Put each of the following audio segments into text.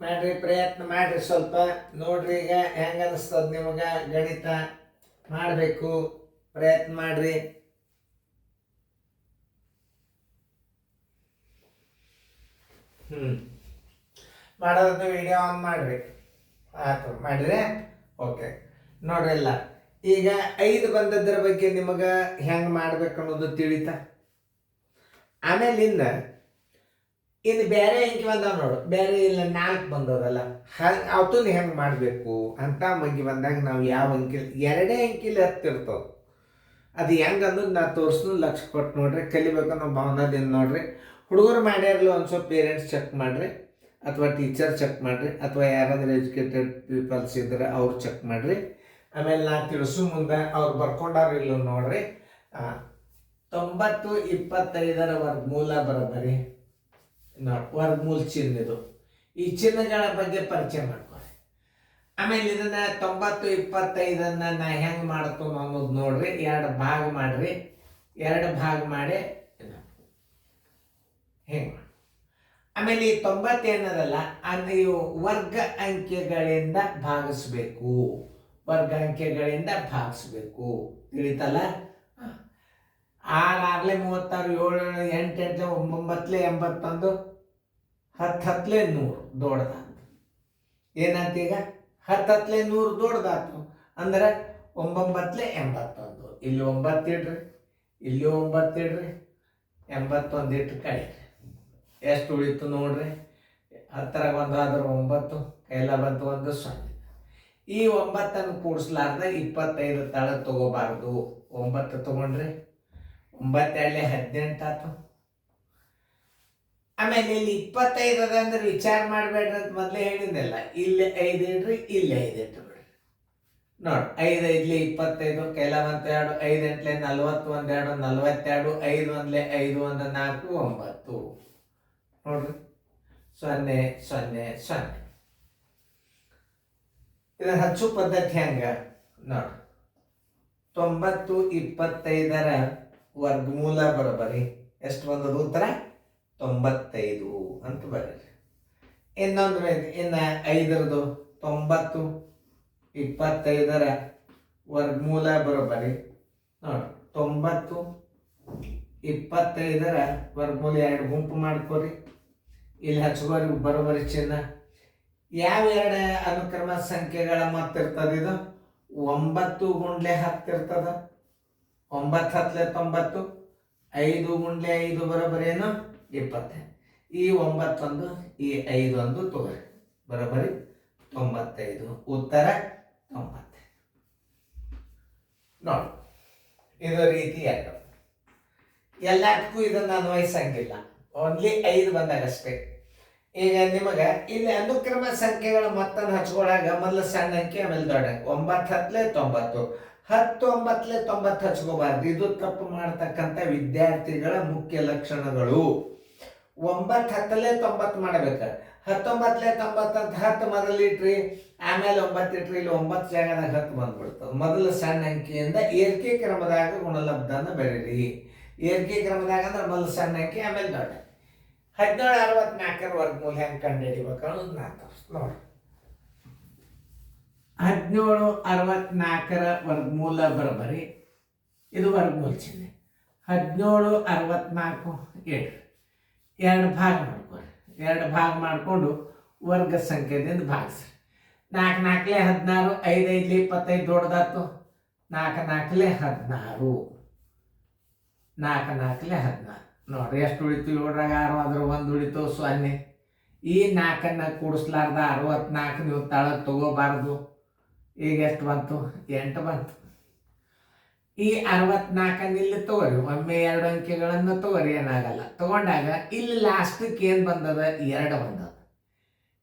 ಮಾಡ್ರಿ, ಪ್ರಯತ್ನ ಮಾಡ್ರಿ, ಸ್ವಲ್ಪ ನೋಡ್ರಿ. ಈಗ ಹೆಂಗ ಅನಿಸ್ತದ ನಿಮಗೆ ಗಣಿತ ಮಾಡಬೇಕು? ಪ್ರಯತ್ನ ಮಾಡ್ರಿ. ಮಾಡೋದು ವಿಡಿಯೋ ಆನ್ ಮಾಡ್ರಿ. ಆಯ್ತು, ಮಾಡಿದ್ರೆ ಓಕೆ. ನೋಡ್ರಿಲ್ಲ, ಈಗ 5 ಬಂದದ್ರ ಬಗ್ಗೆ ನಿಮಗೆ ಹೆಂಗೆ ಮಾಡ್ಬೇಕು ಅನ್ನೋದು ತಿಳಿತ. ಆಮೇಲೆ ಇನ್ನು ಬೇರೆ ಅಂಕಿ ಬಂದಾವ ನೋಡು, ಬೇರೆ ಇಲ್ಲ 4 ಬಂದದಲ್ಲ, ಅವತ್ತೂ ಹೆಂಗೆ ಮಾಡಬೇಕು ಅಂತ ಮಂಗಿ ಬಂದಾಗ ನಾವು ಯಾವ ಅಂಕಿ 2 ಅಂಕಿಲಿ ಹತ್ತಿರ್ತವೆ. ಅದು ಹೆಂಗೆ ಅನ್ನೋದು ನಾ ತೋರಿಸ್ನು, ಲಕ್ಷ ಕೊಟ್ಟು ನೋಡ್ರಿ. ಕಲಿಬೇಕು ಅನ್ನೋ ಭಾವನದಿಂದ ನೋಡ್ರಿ. ಹುಡುಗರು ಮಾಡ್ಯಾರಲ್ಲ ಒಂದು ಸ್ವಲ್ಪ ಪೇರೆಂಟ್ಸ್ ಚೆಕ್ ಮಾಡಿರಿ, ಅಥವಾ ಟೀಚರ್ ಚೆಕ್ ಮಾಡಿರಿ, ಅಥವಾ ಯಾರಾದ್ರೂ ಎಜುಕೇಟೆಡ್ ಪೀಪಲ್ಸ್ ಇದ್ರೆ ಅವ್ರು ಚೆಕ್ ಮಾಡಿರಿ. ಆಮೇಲೆ ನಾ ತಿಳಿಸು ಮುಂದೆ ಅವ್ರು ಬರ್ಕೊಂಡಾರ ಇಲ್ಲ ನೋಡ್ರಿ. 90, 25ರ ವರ್ಗಮೂಲ ಬರೋಬ್ಬರಿ ವರ್ಗಮೂಲ ಚಿಹ್ನೆ ಇದು. ಈ ಚಿಹ್ನೆಗಳ ಬಗ್ಗೆ ಪರಿಚಯ ಮಾಡ್ಕೊಳ್ಳಿ. ಆಮೇಲೆ ಇದನ್ನ 90, 25ಅನ್ನ ನಾ ಹೆಂಗೆ ಮಾಡ್ತೇನೆ ಅನ್ನೋದು ನೋಡ್ರಿ. 2 ಭಾಗ ಮಾಡ್ರಿ. 2 ಭಾಗ ಮಾಡಿ ಹೆಂಗೆ. ಆಮೇಲೆ ಈ 90 ಏನದಲ್ಲ, ನೀವು ವರ್ಗ ಅಂಕೆಗಳಿಂದ ಭಾಗಿಸ್ಬೇಕು. ವರ್ಗ ಅಂಕೆಗಳಿಂದ ಭಾಗಿಸ್ಬೇಕು, ತಿಳಿತಲ್ಲ? 6 6 36, 7 8 8 9 81, 10 10 100 ದೊಡ್ಡದಾತು. ಏನಾಯ್ತು ಈಗ? 10 10 100 ದೊಡ್ಡದಾತು ಅಂದ್ರೆ 9 81. ಇಲ್ಲಿ 9 ಇಡ್ರಿ, ಇಲ್ಲಿ 9 ಇಡ್ರಿ, 81 ಇಟ್ಟು ಕಳೀರಿ. ಎಷ್ಟು ಉಳಿತು ನೋಡ್ರಿ. 10 1 ಆದ್ರೆ 9, ಕೈಲ ಬಂತು 1 0. ಈ 9ಅನ್ನು ಕೂಡಿಸ್ಲಾರ್ದ 25 ತಳ ತಗೋಬಾರ್ದು. 9 ತಗೊಂಡ್ರಿ, 9 2 18 ಆತು. ಆಮೇಲೆ ಇಲ್ಲಿ 25 ಅದ ಅಂದ್ರೆ ವಿಚಾರ ಮಾಡಬೇಡ್ರಿ ಅಂತ ಮೊದಲೇ ಹೇಳಿದ್ನಲ್ಲ. ಇಲ್ಲಿ 5 ಇಡ್ರಿ, ಇಲ್ಲಿ 5 ಇಟ್ಬಿಡ್ರಿ. ನೋಡಿ, 5 5 25, ಕೈಲ ಬಂತು 2, 5 8 40, 1 2 42, 5 1 5 1 4 9. ನೋಡ್ರಿ, 0 0 0. ಇದನ್ನ ಹಚ್ಚು ಪದ್ಧತಿ ಹೆಂಗ ನೋಡ್ರಿ. 90, 25ರ ವರ್ಗಮೂಲ ಬರೋಬ್ಬರಿ ಎಷ್ಟು ಬಂದದ ಉತ್ತರ? 95 ಅಂತ ಬರೀರಿ. ಇನ್ನೊಂದು ಇನ್ನು 5ರದು 90, 25ರ ವರ್ಗಮೂಲ ಬರೋಬ್ಬರಿ ನೋಡಿ. 90, 25ರ ವರ್ಗಮೂಲ 2 ಗುಂಪು ಮಾಡ್ಕೋರಿ. ಇಲ್ಲಿ ಹಚ್ಕೋರಿ ಬರೋಬ್ಬರಿ ಚಿಹ್ನ. ಯಾವ 2 ಅನುಕ್ರಮ ಸಂಖ್ಯೆಗಳ ಮತ್ತಿರ್ತದ? ಇದು 9 ಗುಂಡ್ಲೆ 10 ಇರ್ತದ. 9 10 90, 5 ಗುಂಡ್ಲೆ 5 ಬರೋಬ್ಬರಿ ಏನು? 20. ಈ 9 1, ಈ 5 1 ತಗೋರಿ, ಬರೋಬ್ಬರಿ 95. ಉತ್ತರ 90. ನೋಡಿ, ಇದು ರೀತಿ 2. ಎಲ್ಲದಕ್ಕೂ ಇದನ್ನು ಅನ್ವಯಿಸಂಗಿಲ್ಲ, ಓನ್ಲಿ 5 ಬಂದಾಗಷ್ಟೇ. ಈಗ ನಿಮಗೆ ಇಲ್ಲಿ ಅನುಕ್ರಮ ಸಂಖ್ಯೆಗಳ ಮೊತ್ತನ ಹಚ್ಕೊಳಾಗ ಮೊದಲು ಸಣ್ಣ ಅಂಕಿ, ಆಮೇಲೆ ದೊಡ್ಡ ಅಂಕಿ. 9 10 90, 10 9 90 ಹಚ್ಕೋಬಾರ್ದು. ಇದು ತಪ್ಪು ಮಾಡ್ತಕ್ಕಂಥ ವಿದ್ಯಾರ್ಥಿಗಳ ಮುಖ್ಯ ಲಕ್ಷಣಗಳು. 9 10 90 ಮಾಡಬೇಕು. 19 90 ಅಂತ 10 ಮೊದಲು ಇಟ್ರಿ, ಆಮೇಲೆ 9 ಇಟ್ರಿ. ಇಲ್ಲಿ 9 ಜಾಗದಾಗ 10 ಬಂದ್ಬಿಡ್ತದೆ. ಮೊದಲು ಸಣ್ಣ ಅಂಕಿಯಿಂದ ಏರಿಕೆ ಕ್ರಮದಾಗ ಗುಣಲಬ್ಧನ ಬರೀರಿ. ಏರಿಕೆ ಕ್ರಮದಾಗ ಅಂದ್ರೆ ಮೊದಲು ಸಣ್ಣ ಅಂಕಿ, ಆಮೇಲೆ ದೊಡ್ಡ. 1764ರ ವರ್ಗಮೂಲ ಹೆಂಗೆ ಕಂಡುಹಿಡಿಬೇಕು ಅನ್ನೋದು ನಾ ತೋರಿಸ್ ನೋಡಿ. 1764ರ ವರ್ಗಮೂಲ ಬರೋಬ್ಬರಿ ಇದು ವರ್ಗಮೂಲ ಚಿಹ್ನೆ. 1764 ಇಡ್ರಿ, 2 ಭಾಗ ಮಾಡ್ಕೊರಿ. 2 ಭಾಗ ಮಾಡಿಕೊಂಡು ವರ್ಗ ಸಂಖ್ಯೆದಿಂದ ಭಾಗಿಸ್ರಿ. 4 4 16, 5 5 25 ದೊಡ್ಡದಾತು. 4 4 16, 4 4 16. ನೋಡ್ರಿ ಎಷ್ಟು ಉಳಿತು? 7ರಾಗ 6 ಆದ್ರೆ 1 ಉಳಿತು 0. ಈ 4ಅನ್ನ ಕೂಡಿಸ್ಲಾರ್ದ 64 ನೀವು ತಳಗೆ ತಗೋಬಾರ್ದು. ಈಗ ಎಷ್ಟು ಬಂತು? 8 ಬಂತು. ಈ 64ಅನ್ನು ಇಲ್ಲಿ ತಗೋರಿ, ಒಮ್ಮೆ 2 ಅಂಕೆಗಳನ್ನು ತಗೋರಿ, ಏನಾಗಲ್ಲ. ತಗೊಂಡಾಗ ಇಲ್ಲಿ ಲಾಸ್ಟಕ್ಕೆ ಏನು ಬಂದದ? 2 ಬಂದದ.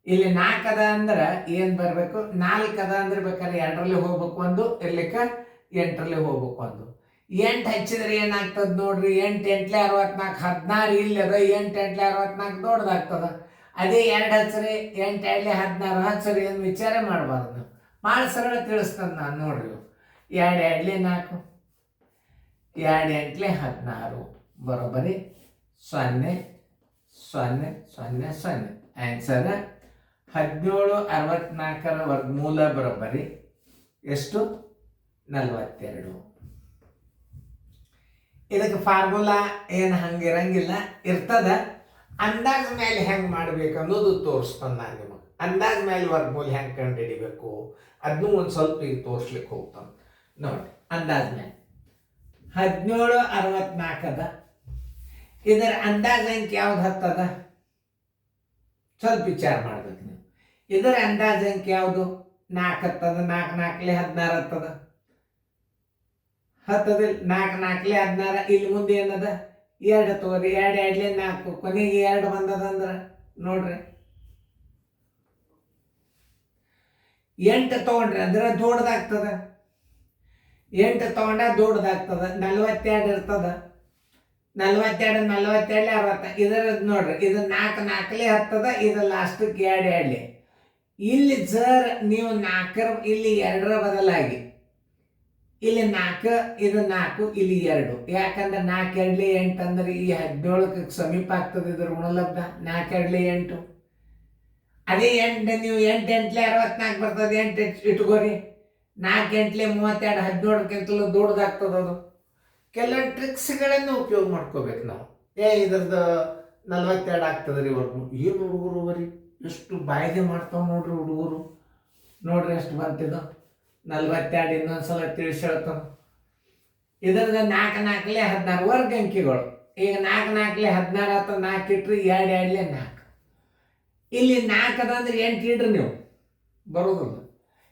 ಇಲ್ಲಿ 4 ಅದ ಅಂದ್ರೆ ಏನು ಬರಬೇಕು? 4 ಅದ ಅಂದ್ರೆ ಬೇಕಾದ್ರೆ 2ರಲ್ಲಿ ಹೋಗ್ಬೇಕು 1, ಇರ್ಲಿಕ್ಕೆ 8ರಲ್ಲಿ ಹೋಗ್ಬೇಕು 1. 8 ಹಚ್ಚಿದ್ರೆ ಏನಾಗ್ತದೆ ನೋಡ್ರಿ. 8 8 64, 16 ಇಲ್ಲಿ ಅದ. 8 8 64 ದೊಡ್ಡದಾಗ್ತದ. ಅದೇ 2 ಹಚ್ಚ್ರಿ, 8 2 16 ಹಚ್ಚ್ರಿ. ಏನು ವಿಚಾರ ಮಾಡಬಾರ್ದು. ಭಾಳ ಸರಳ ತಿಳಿಸ್ತಾನೆ ನಾನು ನೋಡ್ರಿ. 2 2 4, 2 8 16 ಬರೋಬ್ಬರಿ 0 0 0 0. ಆನ್ಸರ್ 1764 ವರ್ಗಮೂಲ ಬರೋಬ್ಬರಿ ಎಷ್ಟು? 42. ಇದಕ್ಕೆ ಫಾರ್ಮುಲಾ ಏನು ಹಂಗಿರಂಗಿಲ್ಲ, ಇರ್ತದ. ಅಂದಾಜ್ ಮೇಲೆ ಹೆಂಗೆ ಮಾಡ್ಬೇಕು ಅನ್ನೋದು ತೋರಿಸ್ತಾನೆ ನಾನು ನಿಮಗೆ. ಅಂದಾಜ್ ಮೇಲೆ ವರ್ಗಮೂಲ ಹೆಂಗೆ ಕಂಡು ಹಿಡಿಬೇಕು ಅದನ್ನೂ ಒಂದು ಸ್ವಲ್ಪ ಈಗ ತೋರಿಸ್ಲಿಕ್ಕೆ ಹೋಗ್ತಾನೆ ನೋಡಿ. ಅಂದಾಜ್ ಮೇಲೆ 1764 ಅದ. ಇದರ ಅಂದಾಜ್ ಅಂಕೆ ಯಾವ್ದು ಹತ್ತದ? ಸ್ವಲ್ಪ ವಿಚಾರ ಮಾಡ್ಬೇಕು ನೀವು. ಇದರ ಅಂದಾಜ್ ಅಂಕೆ ಯಾವುದು? 4 ಹತ್ತದ. 4 4 16 ಹತ್ತದ. ಹತ್ತದಿಲ್ಲ. 4 4 16. ಇಲ್ಲಿ ಮುಂದೆ ಏನದ? 2 ತಗೋರಿ. 2 2 4. ಕೊನೆಗೆ 2 ಬಂದದ ಅಂದ್ರೆ ನೋಡ್ರಿ 8 ತಗೊಂಡ್ರಿ ಅಂದ್ರೆ ದೊಡ್ಡದಾಗ್ತದ. 8 ತಗೊಂಡ ದೊಡ್ಡದಾಗ್ತದ. 42 ಇರ್ತದ. 42 42 60. ಇದರ ನೋಡ್ರಿ, ಇದು 4 4 ಹತ್ತದ. ಇದು ಲಾಸ್ಟಕ್ಕೆ 2 2. ಇಲ್ಲಿ ಸರ್ ನೀವು 4 ಇಲ್ಲಿ 2 ಬದಲಾಗಿ ಇಲ್ಲಿ 4, ಇದು 4, ಇಲ್ಲಿ 2. ಯಾಕಂದ್ರೆ 4 2 8 ಅಂದ್ರೆ ಈ 17ಕ್ಕೆ ಸಮೀಪ ಆಗ್ತದೆ ಇದ್ರ ಗುಣಲಬ್ಧ. 4 2 8. ಅದೇ 8 ನೀವು 8 8 64 ಬರ್ತದೆ. 8 ಇಟ್ಕೋರಿ. 4 8 32. 17ಕ್ಕಿಂತಲೂ ದೊಡ್ಡದಾಗ್ತದೆ ಅದು. ಕೆಲವೊಂದು ಟ್ರಿಕ್ಸ್ಗಳನ್ನು ಉಪಯೋಗ ಮಾಡ್ಕೋಬೇಕು ನಾವು. ಇದ್ರದ್ದು 42 ಆಗ್ತದೆ ರೀ ವರ್ಗು. ಏನು ಹುಡುಗರು ಬರೀ ಎಷ್ಟು ಬಾಯಿಗೆ ಮಾಡ್ತಾವೆ ನೋಡ್ರಿ ಹುಡುಗರು. ನೋಡ್ರಿ ಎಷ್ಟು ಬಂತಿದ್ದು 42. ಇನ್ನೊಂದ್ಸಲ ತಿಳಿಸಿ ಹೇಳ್ತಾನೆ. ಇದ್ರದ್ದು 4 4 16 ವರ್ಗ ಅಂಕಿಗಳು. ಈಗ 4 4 16 ಆತ. 4 ಇಟ್ರಿ 2 2 4. ಇಲ್ಲಿ 4 ಅದಂದ್ರೆ 8 ಇಡ್ರಿ ನೀವು, ಬರೋದಿಲ್ಲ.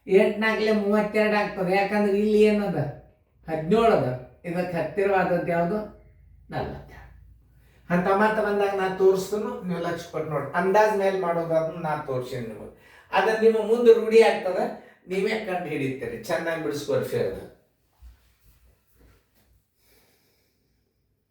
8 4 32 ಆಗ್ತದೆ. ಯಾಕಂದ್ರೆ ಇಲ್ಲಿ ಏನದ? 17 ಅದ. ಇದಕ್ಕೆ ಹತ್ತಿರವಾದದ್ದು ಯಾವುದು? 42. ಅಂತ ಮತ್ತೆ ಬಂದಾಗ ನಾನು ತೋರಿಸ್ತಾನು, ನೀವು ಲಕ್ಷ ಕೊಟ್ಟು ನೋಡಿ. ಅಂದಾಜ್ ಮೇಲೆ ಮಾಡೋದನ್ನು ನಾನು ತೋರಿಸ್ತೀನಿ ನಿಮಗೆ. ಅದನ್ನು ನಿಮ್ಮ ಮುಂದೆ ರೂಢಿ ಆಗ್ತದೆ, ನೀವೇ ಕಂಡು ಹಿಡಿತೀರಿ. ಚೆನ್ನಾಗಿ ಬಿಡಿಸ್ಕೊರಿ ಫೇರ್.